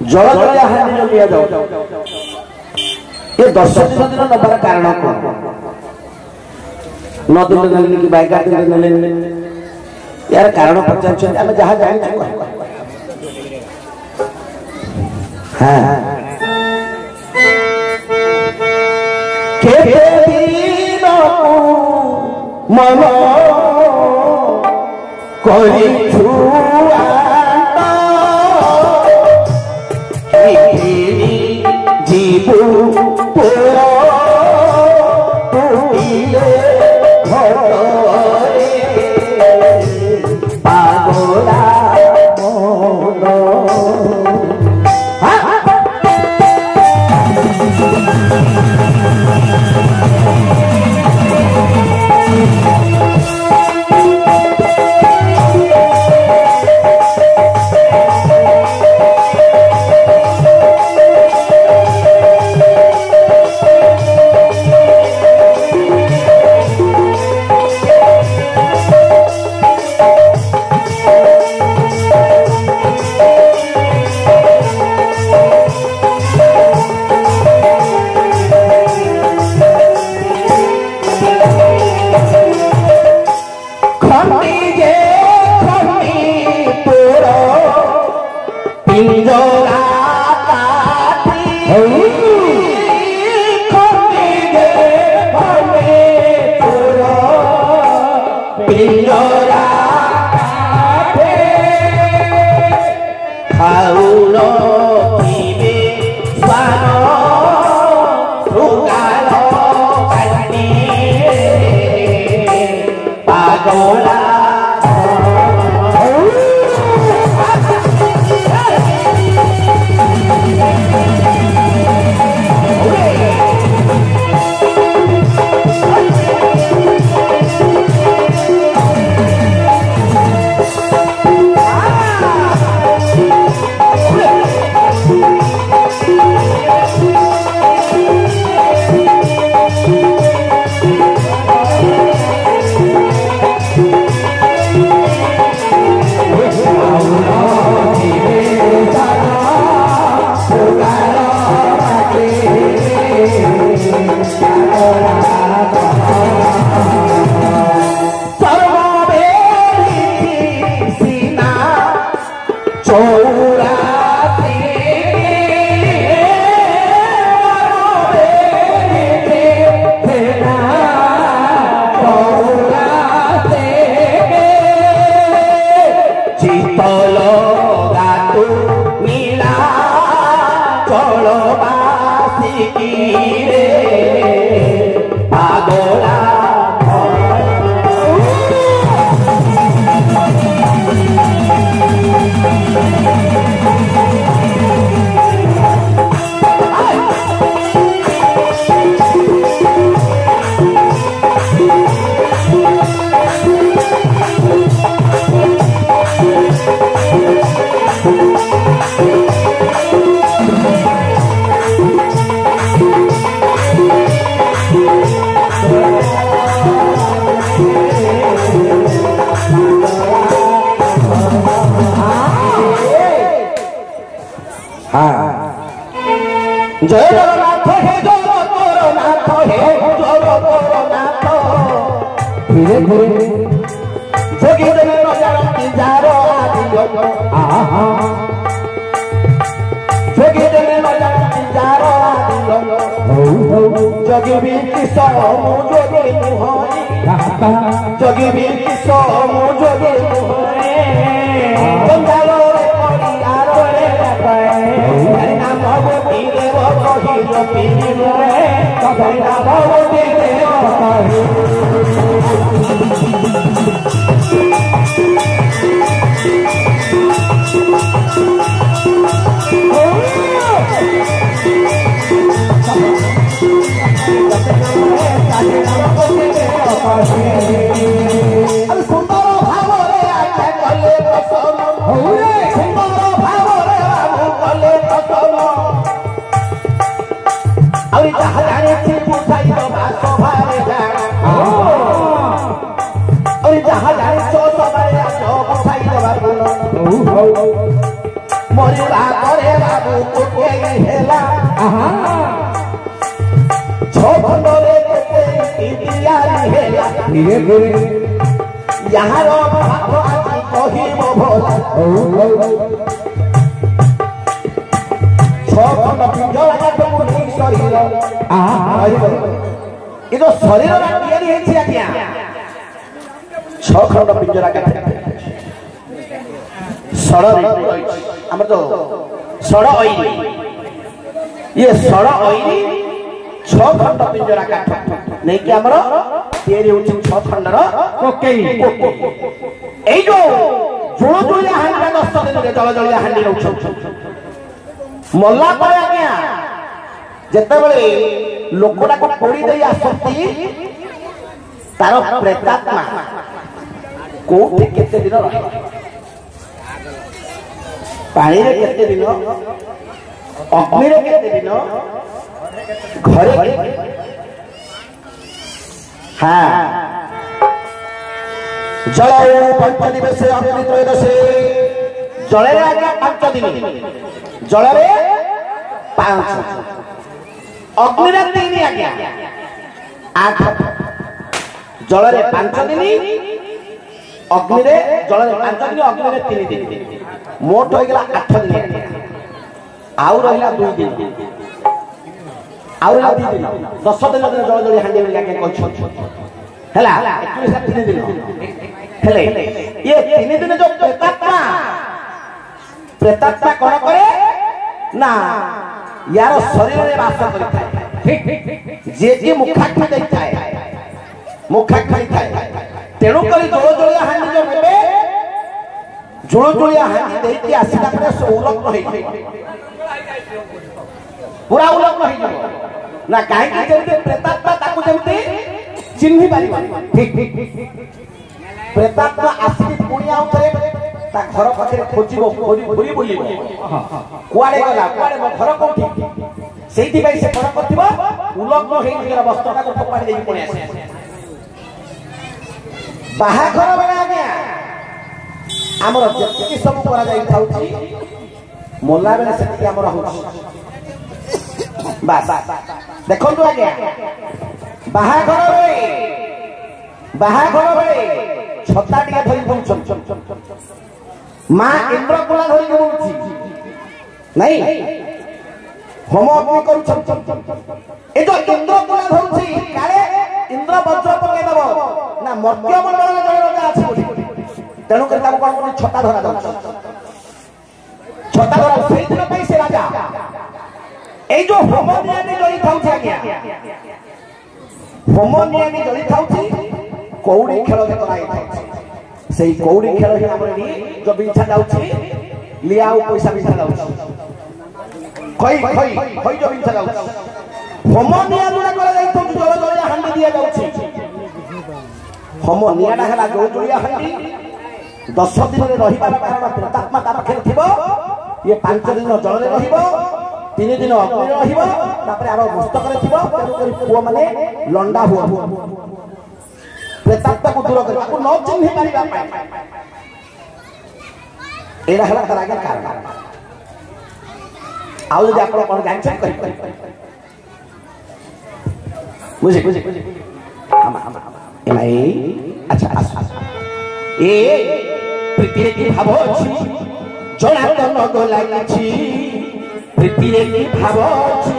जल जलिया हानि लिया जाओ ये 10 दिन नबार कारण कौन नदी में कि बाइक यार कारण पचार आम जहाँ जाए हाँ मन जीवु पागला जय जगन्नाथ हे जय तोरनाथ हे जय तोरनाथ धीरे धीरे जोगी देवे नजरती जारो आदियो आहा जोगी देवे नजरती जारो आदियो जोगी भी किसो जोगी मुहरी जोगी भी किसो जोगी मुहरी गंगालो रे परियारो रे पाए नाम भगवती देव कहिलो पीनी रे कहिना भगवती देव अब सुंदर भाव रे कोकेई हेला छखंडरे केते इतियारी हेला धीरे धीरे यार भाव आज कहिब भोला छखंड पिंजरा को मुनि शरीर ये जो शरीर तैयारी है आज्ञा छखंड पिंजरा का सड़ आम तो सड़ ये सड़ छखंड पिंजरा काठ नहीं कि आमर तैयारी होछि छखंडर कोकेई एई जो जुळजुळिया हांडी 10 दिन रे जळजळिया हांडी रहुछ मल्ला पर आज्ञा जेते बेले लोकटा को पोड़ी देई आसंती तार प्रेतात्मा कोठी केते दिन रहे पानी रे केते दिन अग्नि रे केते दिन घरे हाँ जल पंच दिवस अग्नि त्रयोदशी जल रे आज्ञा 5 दिन जल रे 5 अग्नि रे 3 आज्ञा 8 जल रे 5 दिन अग्नि रे जल रे 5 दिन अग्नि रे 3 दिन मोट हो गला 8 दिन आउ रहिला 2 दिन आउ रहिला 2 दिन 10 दिन जल जल हांडी में आके कहछ हैला 21 3 दिन हेले ये 3 दिन जो प्रेतात्मा कोन करे ना यार शरीर रे वास करि थाए जे जे मुखाग्नि दै थाए मुखाग्नि थाए तेणु करी जोड़ जोड़िया हांडी जो नेबे जोड़ जोड़िया हांडी देई कि आसीला परे उलग्न होई पूरा उलग्न होई जाबो ना काहे कि जेते प्रेतात्मा ताकू जेते चिन्हि पारि ठीक प्रेतात्मा आसी पुणिया उतरे ता घर पाखे खोजिबो घुरी बुलिबो कुआडे गला कुआडे मो घर कोठी सेठी भाई से घर करथिबो उलग्न होई गेला वस्तुटा को टपाडी देई पुणी आसे बाहा घर बना गया हमर जति सब करा जाई थाउची मोल्ला बेले सेठी हमर होउची बस देखो तो आज्ञा बाहा घर रे छता टिके धरि पहुंचन मां इंद्रकुला धरि पहुंची नहीं होम अग्नि करू ए जो इंद्रकुला धरुची काले इंद्र वज्र पके दबो ना मर्त्य मंडल रे जय राजा अछि बोली तेणु कर ताको कोन छता धरा दउ छता धरा सेई दिन पई से राजा ए जो होम नियानी जळी थाउची आज्ञा होम नियानी जळी थाउची कौड़ी खेल कराई थाउची सेई कौड़ी खेल ही हमर नी जो बिछा जाउची लियाउ पैसा बिछा जाउची खई जो बिछा जाउची होम निया दुडा करा जाई तो जळ जळिया हांडी दिया जाउची होम नियाडा हला जळ जळिया हांडी 10 दिन रे रहिबा कारण प्रेतात्मा ता पाखे थिबो ये 5 दिन जळ रे रहिबो 3 दिन अग्नि रे रहिबो तापर आरो मस्तक रे थिबो तेनु पुओ माने लंडा हुआ प्रेतात्मा को दूर कर को न चिन्हि पारिबा पाए एरा हला तार आगे कारण आउ जे आपण कोन जान चेक करि बुझे हम एलाई अच्छा ए प्रीति रे की भाव अछि जणा तो न गो लागि छी प्रीति रे की भाव अछि